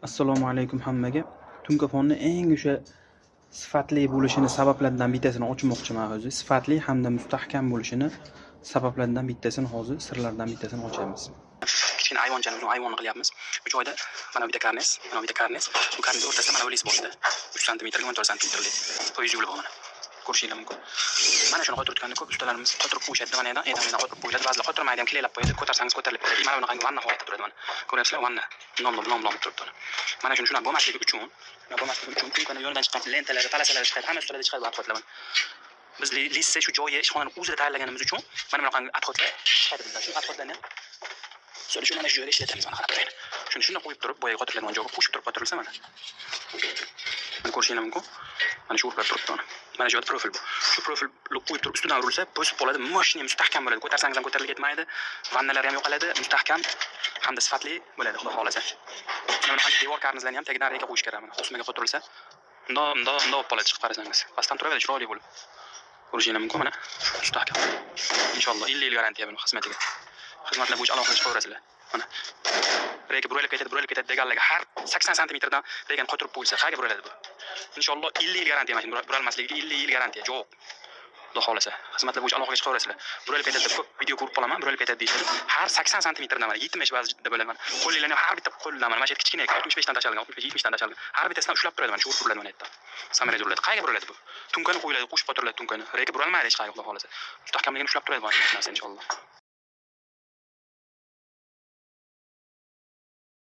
Assalomu alaykum hammaga. Tunkafonni eng o'sha sifatli bo'lishini sabablaridan bittasini ochmoqchiman hozir. Sifatli hamda mustahkam bo'lishini sabablaridan bittasini hozir sirlaridan bittasini ochamiz. Kichkina ayvonchani buni ayvon qilyapmiz. Bu joyda mana bu bitta karnes, mana bu bitta karnes. Bu karnes o'rtasida mana bu lis bo'ldi. 3 sm, 14 sm. Poyez yo'li bor mana. Ko'rishingiz mumkin. Mana shuni qo'ytirganida ko'p ustalarimiz qo'ytirib qo'yishadi. Mana edan qo'ytirib qo'yiladi. Ba'zilar qo'ytirmaydi ham, kelib qo'yadi. Ko'tarsangiz ko'tarilib ketadi. Mana bunaqa vanna holatda turadi mana. Ko'ryapsizlar, vanna. Nomlom turibdi. Mana shunaqa bo'lmasligi uchun, tunkani yonidan chiqqan lentalari, palasalari chiqadi, hamma ustilarda chiqadi bu adxotlar mana. Biz listda shu joyi ishxonani o'zida tayyorlaganimiz uchun mana bunaqa adxotlar chiqadi bizdan. Shu adxotlarni shu mana shu joyda ishlatamiz mana qarab turaylik. Shuni qo'yib turib, boyaga qo'ytirilgan joyga qo'shib turib qo'ytirilsa mana. Mana ko'rishingiz mumkin. Mana shu o'rtada turibdi mana. Mana shu profil bu. Shu profilni qo'yib turib ustidan urilsa, bo'sib qoladi, mashina mustahkam bo'ladi. Ko'tarsangiz ham ko'tarilib ketmaydi. Vannalari ham yo'qoladi, mustahkam hamda sifatli bo'ladi, xudo xolasa. Mana devor karnizlarni ham tagidan reyka qo'yish kerak mana. O'smaga qo'ytirilsa, unda bo'lib qoladi chiqib qarasangiz. Pastdan turaveradi, chiroyli bo'lib. Ko'rishingiz mumkin mana. Mustahkam. Inshaalloh 50 yil garantiya buni xizmatiga. Xizmatlar bo'yicha alohida chiqaverasizlar. Mana. Reyka burilib ketadi deganlarga har 80 santimetrdan reykani qo'ytirib qo'yilsa, qayerga buriladi bu? Inshaalloh 50 yil garantiya mana buralmasligiga 50 yil garantiya yo'q. Xudo xolasa. Xizmatlar bo'yicha alohida chiqaverasizlar. Burilib ketadi deb ko'p video ko'rib qolaman, burilib ketadi deyishadi. Har 80 santimetrdan mana 70 ba'zida bo'ladi mana. Qo'linglarni har bitta qo'ldan mana shu kichkina 65 dan tashlangan, 65 70 dan tashlangan. Har bittasidan ushlab turadi mana shu buriladi mana yerda. Samarali buriladi. Qayerga buriladi bu? Tunkani qo'yiladi, qo'shib qo'ytiriladi tunkani. Reyka buralmaydi hech qayerga xudo xolasa. Mustahkamligini ushlab turadi mana shu narsa inshaalloh.